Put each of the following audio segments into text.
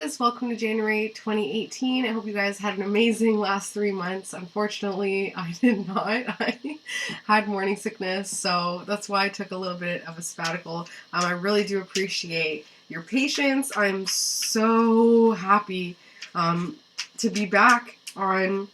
guys, welcome to January 2018. I hope you guys had an amazing last 3 months. Unfortunately, I did not. I had morning sickness, so that's why I took a little bit of a sabbatical. I really do appreciate your patience. I'm so happy to be back on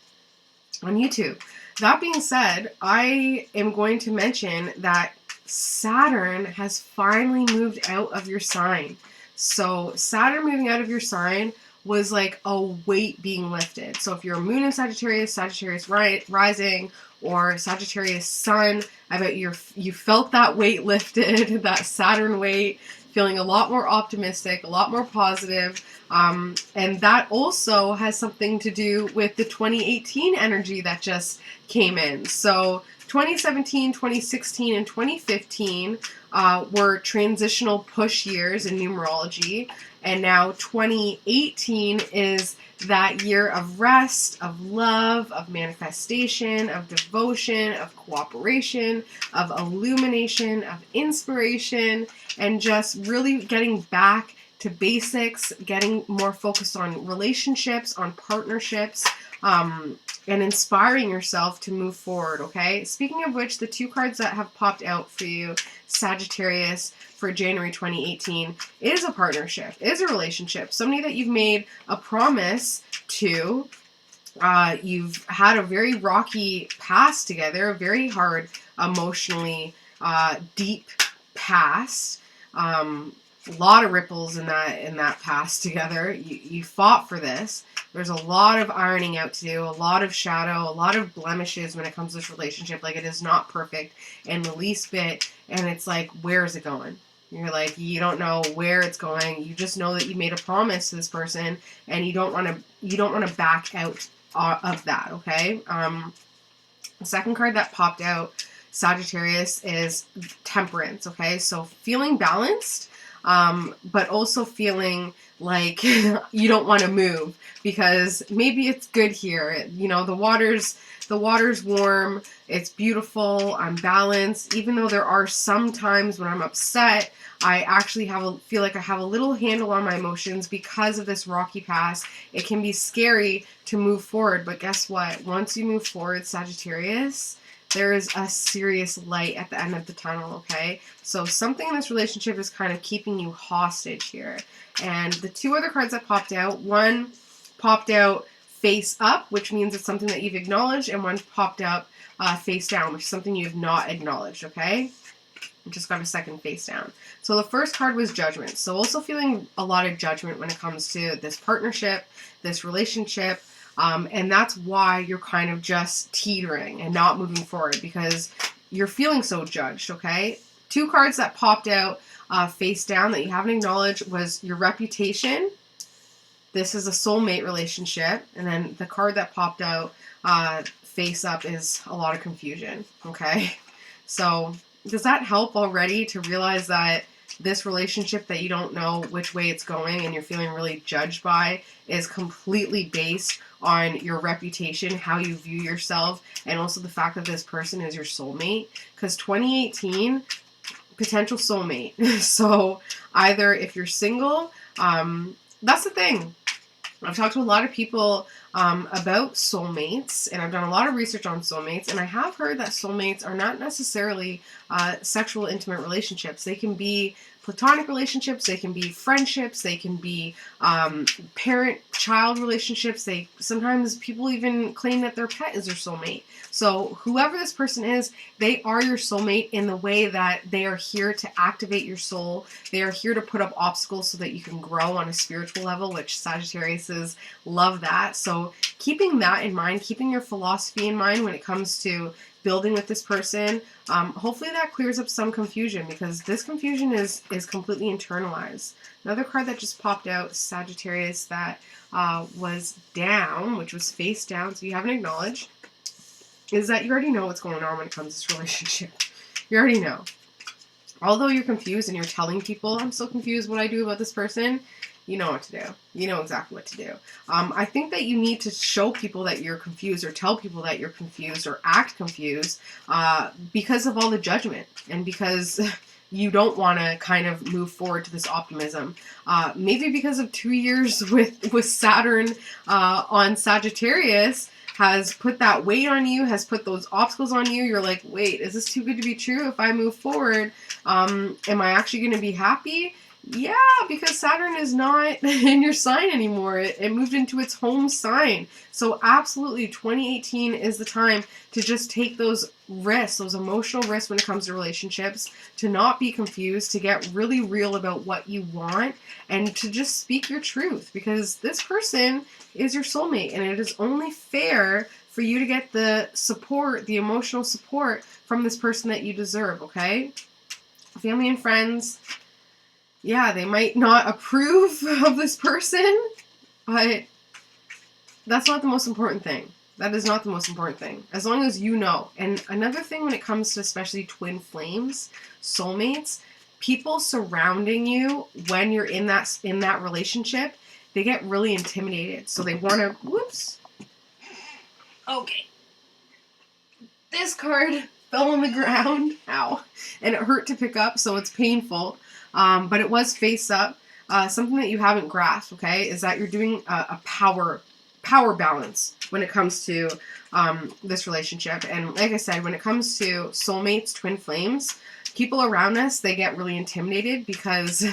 YouTube. That being said, I am going to mention that Saturn has finally moved out of your sign. So Saturn moving out of your sign was like a weight being lifted. So if you're a moon in Sagittarius, Sagittarius rising, or Sagittarius sun, I bet you felt that weight lifted, that Saturn weight, feeling a lot more optimistic, a lot more positive. And that also has something to do with the 2018 energy that just came in. So 2017, 2016, and 2015 were transitional push years in numerology, and now 2018 is that year of rest, of love, of manifestation, of devotion, of cooperation, of illumination, of inspiration, and just really getting back to basics, getting more focused on relationships, on partnerships, and inspiring yourself to move forward, okay? Speaking of which, the two cards that have popped out for you, Sagittarius, for January 2018, is a partnership, is a relationship, somebody that you've made a promise to. You've had a very rocky past together, a very hard, emotionally deep past. A lot of ripples in that past together. You fought for this. There's a lot of ironing out to do, a lot of shadow, a lot of blemishes when it comes to this relationship. Like, it is not perfect in the least bit, and it's like, where is it going? You're like, you don't know where it's going. You just know that you made a promise to this person, and you don't want to back out of that. Okay. The second card that popped out, Sagittarius, is Temperance. Okay, so feeling balanced, but also feeling like you don't want to move because maybe it's good here. You know, the water's warm, it's beautiful, I'm balanced. Even though there are some times when I'm upset, I actually feel like I have a little handle on my emotions because of this rocky past. It can be scary to move forward, but guess what? Once you move forward, Sagittarius, there is a serious light at the end of the tunnel, okay? So something in this relationship is kind of keeping you hostage here. And the two other cards that popped out, one popped out face up, which means it's something that you've acknowledged, and one popped up face down, which is something you have not acknowledged, okay? Just got a second face down. So the first card was Judgment. So also feeling a lot of judgment when it comes to this partnership, this relationship, and that's why you're kind of just teetering and not moving forward because you're feeling so judged, okay? Two cards that popped out face down that you haven't acknowledged was your reputation. This is a soulmate relationship. And then the card that popped out face up is a lot of confusion, okay? So does that help already to realize that this relationship that you don't know which way it's going and you're feeling really judged by is completely based on your reputation, how you view yourself, and also the fact that this person is your soulmate? Because 2018, potential soulmate. So either if you're single, that's the thing. I've talked to a lot of people about soulmates, and I've done a lot of research on soulmates, and I have heard that soulmates are not necessarily sexual, intimate relationships. They can be platonic relationships, they can be friendships, they can be parent-child relationships. Sometimes people even claim that their pet is their soulmate. So whoever this person is, they are your soulmate in the way that they are here to activate your soul. They are here to put up obstacles so that you can grow on a spiritual level, which Sagittariuses love that. So keeping that in mind, keeping your philosophy in mind when it comes to building with this person, hopefully that clears up some confusion because this confusion is completely internalized. Another card that just popped out, Sagittarius, that was down, which was face down, so you haven't acknowledged, is that you already know what's going on when it comes to this relationship. You already know. Although you're confused and you're telling people, I'm so confused what I do about this person, you know what to do. You know exactly what to do. I think that you need to show people that you're confused or tell people that you're confused or act confused because of all the judgment and because you don't want to kind of move forward to this optimism. Maybe because of 2 years with Saturn on Sagittarius has put that weight on you, has put those obstacles on you. You're like, wait, is this too good to be true? If I move forward, am I actually going to be happy? Yeah, because Saturn is not in your sign anymore. It moved into its home sign. So absolutely, 2018 is the time to just take those risks, those emotional risks when it comes to relationships, to not be confused, to get really real about what you want, and to just speak your truth, because this person is your soulmate, and it is only fair for you to get the support, the emotional support from this person that you deserve, okay? Family and friends, yeah, they might not approve of this person, but that's not the most important thing. That is not the most important thing. As long as you know. And another thing when it comes to especially twin flames, soulmates, people surrounding you when you're in that relationship, they get really intimidated. So they want to, whoops. Okay. This card fell on the ground. Ow. And it hurt to pick up, so it's painful. But it was face up. Something that you haven't grasped, okay, is that you're doing a power balance when it comes to this relationship. And like I said, when it comes to soulmates, twin flames, people around us, they get really intimidated because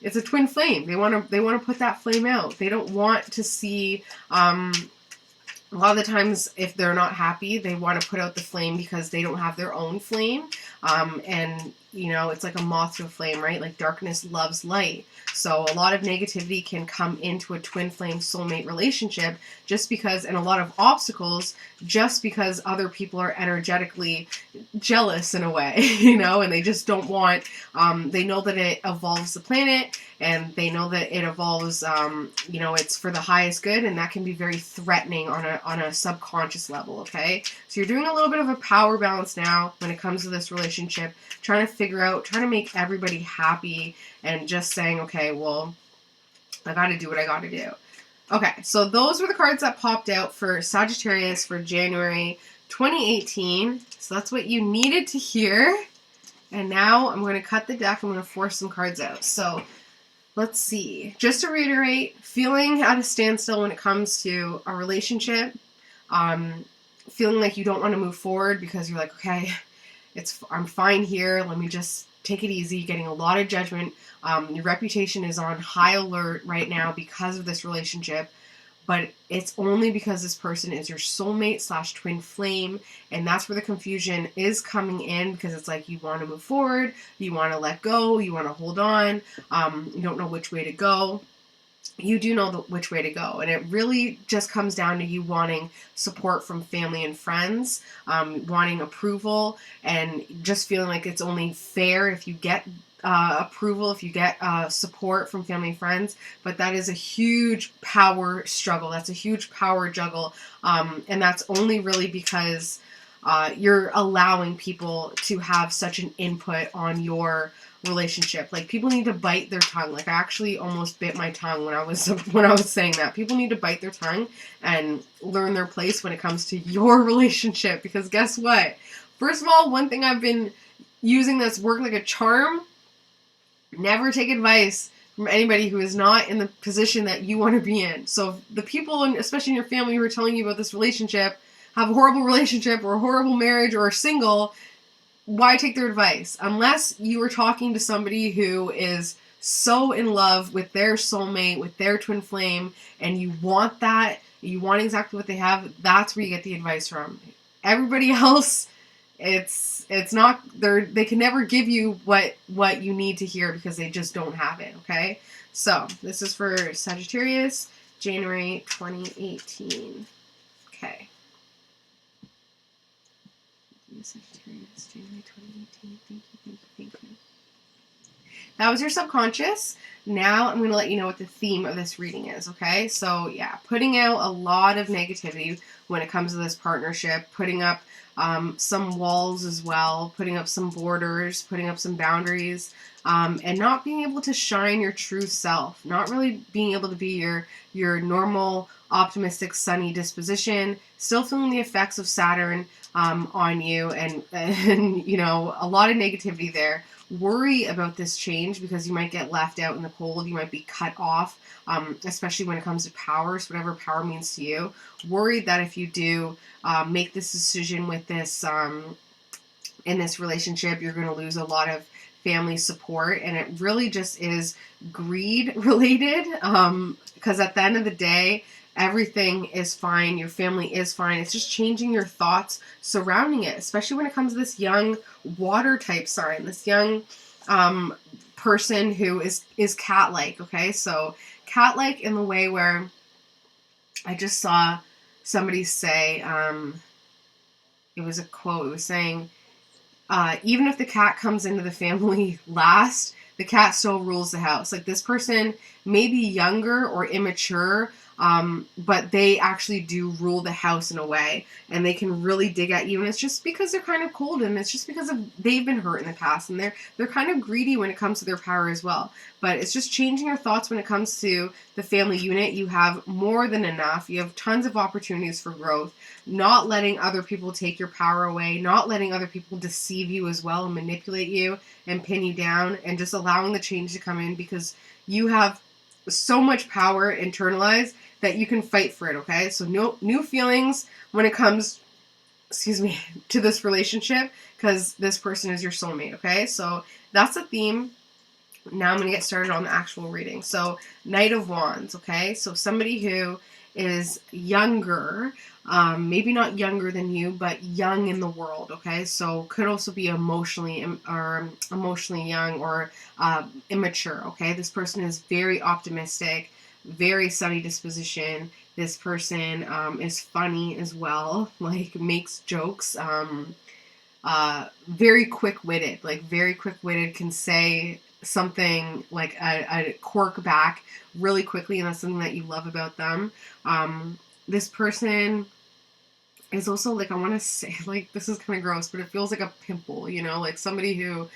it's a twin flame. They want to put that flame out. They don't want to see. A lot of the times, if they're not happy, they want to put out the flame because they don't have their own flame. And, you know, it's like a moth to a flame, right? Like darkness loves light. So a lot of negativity can come into a twin flame soulmate relationship just because, and a lot of obstacles, just because other people are energetically jealous in a way, you know, and they just don't want, they know that it evolves the planet, and they know that it evolves, you know, it's for the highest good, and that can be very threatening on a subconscious level, okay? So you're doing a little bit of a power balance now when it comes to this relationship, trying to figure out, trying to make everybody happy, and just saying, okay, well, I gotta do what I gotta do. Okay, so those were the cards that popped out for Sagittarius for January 2018. So that's what you needed to hear. And now I'm going to cut the deck. I'm going to force some cards out. So let's see. Just to reiterate, feeling at a standstill when it comes to a relationship. Feeling like you don't want to move forward because you're like, okay, I'm fine here. Let me just take it easy. Getting a lot of judgment. Your reputation is on high alert right now because of this relationship, but it's only because this person is your soulmate / twin flame, and that's where the confusion is coming in, because it's like you want to move forward, you want to let go, you want to hold on, you don't know which way to go. You do know which way to go, and it really just comes down to you wanting support from family and friends, wanting approval, and just feeling like it's only fair if you get approval, if you get support from family and friends. But that is a huge power struggle. That's a huge power juggle, and that's only really because you're allowing people to have such an input on your relationship. Like, people need to bite their tongue. Like, I actually almost bit my tongue when I was saying that. People need to bite their tongue and learn their place when it comes to your relationship, because guess what? First of all, one thing I've been using that's worked like a charm: never take advice from anybody who is not in the position that you want to be in. So if the people, especially in your family, who are telling you about this relationship have a horrible relationship or a horrible marriage or are single, why take their advice? Unless you are talking to somebody who is so in love with their soulmate, with their twin flame, and you want that, you want exactly what they have, that's where you get the advice from. Everybody else, it's not, they can never give you what you need to hear, because they just don't have it, okay? So this is for Sagittarius, January 2018. Okay. Sagittarius, January 2018. Thank you. That was your subconscious. Now I'm going to let you know what the theme of this reading is, okay? So yeah, putting out a lot of negativity when it comes to this partnership, putting up some walls as well, putting up some borders, putting up some boundaries, and not being able to shine your true self, not really being able to be your normal, optimistic, sunny disposition, still feeling the effects of Saturn on you, and you know, a lot of negativity there. worry about this change because you might get left out in the cold. You might be cut off, especially when it comes to power, so whatever power means to you. Worried that if you do make this decision with this in this relationship, you're going to lose a lot of family support, and it really just is greed related, because at the end of the day, everything is fine, your family is fine. It's just changing your thoughts surrounding it, especially when it comes to this young water type sign, this young person who is cat-like. Okay, so cat-like in the way where I just saw somebody say, it was a quote, it was saying, even if the cat comes into the family last, the cat still rules the house. Like, this person may be younger or immature, but they actually do rule the house in a way, and they can really dig at you. And it's just because they're kind of cold, and it's just because they've been hurt in the past, and they're kind of greedy when it comes to their power as well. But it's just changing your thoughts when it comes to the family unit. You have more than enough. You have tons of opportunities for growth. Not letting other people take your power away, not letting other people deceive you as well and manipulate you and pin you down, and just allowing the change to come in, because you have so much power internalized that you can fight for it. Okay, so no new feelings when it comes, excuse me, to this relationship, because this person is your soulmate. Okay, so that's the theme. Now I'm going to get started on the actual reading. So Knight of Wands. Okay, so somebody who is younger, maybe not younger than you, but young in the world. Okay, so could also be emotionally young or immature. Okay, this person is very optimistic, very sunny disposition. This person is funny as well, like makes jokes. Very quick-witted, can say something like a quirk back really quickly, and that's something that you love about them. This person is also, like, I want to say, like, this is kind of gross, but it feels like a pimple, like somebody who,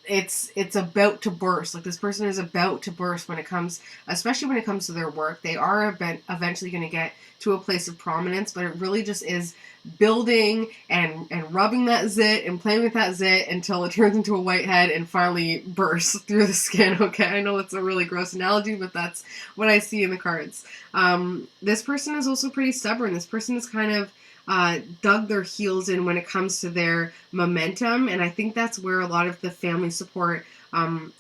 it's about to burst. Like, this person is about to burst when it comes, especially when it comes to their work. They are eventually going to get to a place of prominence, but it really just is building and rubbing that zit and playing with that zit until it turns into a whitehead and finally bursts through the skin. Okay, I know it's a really gross analogy, but that's what I see in the cards. This person is also pretty stubborn. This person is kind of dug their heels in when it comes to their momentum, and I think that's where a lot of the family support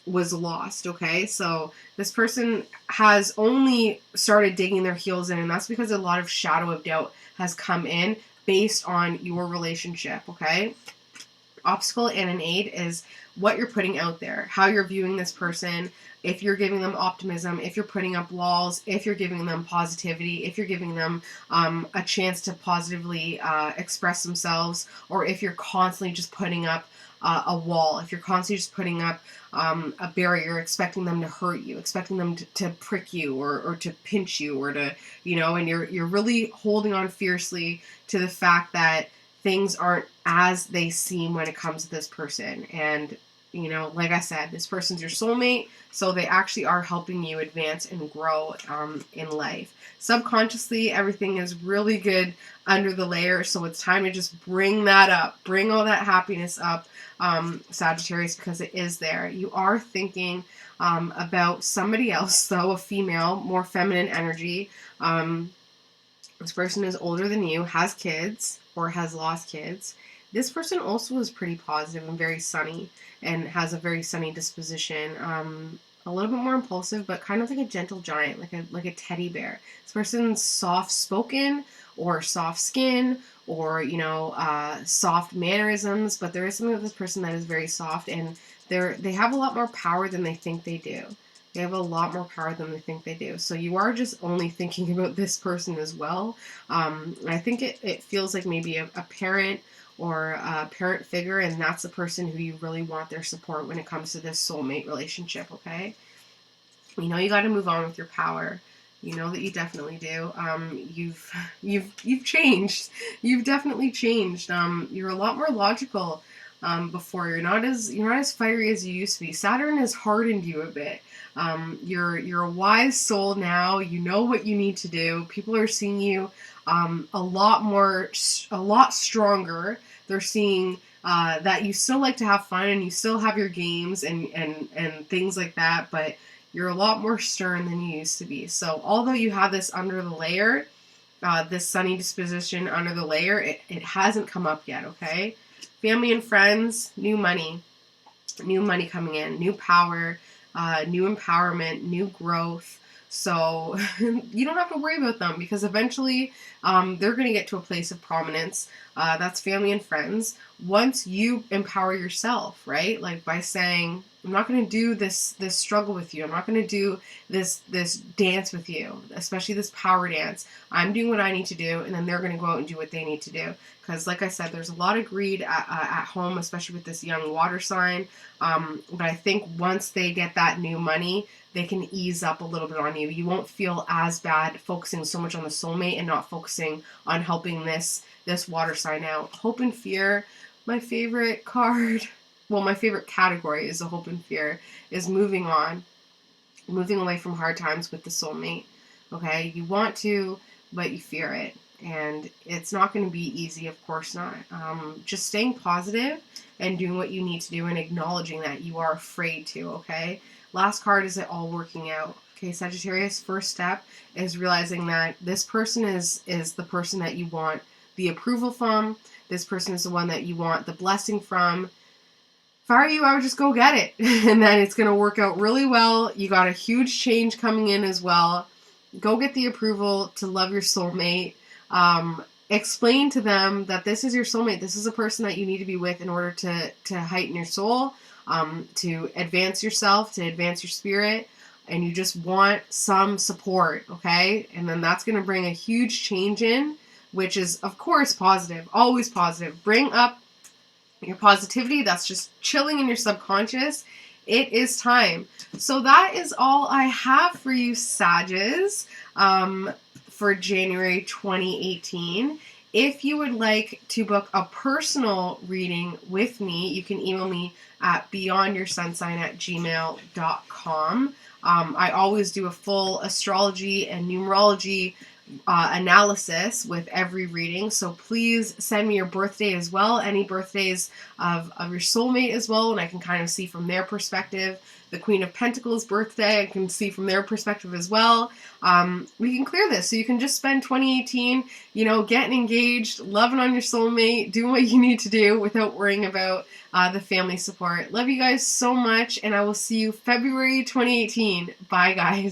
was lost. Okay, so this person has only started digging their heels in, and that's because a lot of shadow of doubt has come in based on your relationship. Okay, obstacle and an aid is what you're putting out there, how you're viewing this person, if you're giving them optimism, if you're putting up walls, if you're giving them positivity, if you're giving them a chance to positively express themselves, or if you're constantly just putting up a wall, if you're constantly just putting up a barrier, expecting them to hurt you, expecting them to prick you or to pinch you or to, and you're really holding on fiercely to the fact that things aren't as they seem when it comes to this person. And, like I said, this person's your soulmate, so they actually are helping you advance and grow in life. Subconsciously, everything is really good under the layer, so it's time to just bring that up. Bring all that happiness up, Sagittarius, because it is there. You are thinking about somebody else, though, a female, more feminine energy. This person is older than you, has kids, or has lost kids. This person also is pretty positive and very sunny, and has a very sunny disposition. A little bit more impulsive, but kind of like a gentle giant, like a teddy bear. This person's soft-spoken, or soft skin, or soft mannerisms. But there is something with this person that is very soft, and they have a lot more power than they think they do. They have a lot more power than they think they do. So you are just only thinking about this person as well. I think it feels like maybe a parent or a parent figure, and that's the person who you really want their support when it comes to this soulmate relationship. Okay, you got to move on with your power. You know that you definitely do. You've changed. You've definitely changed. You're a lot more logical. Before you're not as fiery as you used to be. Saturn has hardened you a bit. You're a wise soul now. You know what you need to do. People are seeing you a lot stronger. They're seeing that you still like to have fun and you still have your games and things like that, but you're a lot more stern than you used to be. So although you have this under the layer, this sunny disposition under the layer, it hasn't come up yet, okay? Family and friends, new money coming in, new power, new empowerment, new growth. So you don't have to worry about them because eventually they're going to get to a place of prominence. That's family and friends. Once you empower yourself, right? Like by saying, I'm not going to do this struggle with you. I'm not going to do this dance with you, especially this power dance. I'm doing what I need to do, and then they're going to go out and do what they need to do. Because like I said, there's a lot of greed at home, especially with this young water sign. But I think once they get that new money, they can ease up a little bit on you. You won't feel as bad focusing so much on the soulmate and not focusing on helping this water sign out. Hope and fear, my favorite card. Well, my favorite category is the hope and fear, is moving on, moving away from hard times with the soulmate. Okay, you want to, but you fear it. And it's not going to be easy, of course not. Just staying positive and doing what you need to do and acknowledging that you are afraid to, okay? Last card is it all working out. Okay, Sagittarius, first step is realizing that this person is the person that you want the approval from. This person is the one that you want the blessing from. If I were you, I would just go get it. And then it's going to work out really well. You got a huge change coming in as well. Go get the approval to love your soulmate. Explain to them that this is your soulmate. This is a person that you need to be with in order to heighten your soul, to advance yourself, to advance your spirit. And you just want some support, okay? And then that's going to bring a huge change in, which is, of course, positive. Always positive. Bring up your positivity that's just chilling in your subconscious. It is time. So that is all I have for you, Sages, for January 2018. If you would like to book a personal reading with me, you can email me at beyondyoursunsign@gmail.com. I always do a full astrology and numerology analysis with every reading, so please send me your birthday as well, any birthdays of your soulmate as well, and I can kind of see from their perspective. The Queen of Pentacles birthday, I can see from their perspective as well. We can clear this, so you can just spend 2018, getting engaged, loving on your soulmate, doing what you need to do without worrying about the family support. Love you guys so much, and I will see you February 2018. Bye, guys.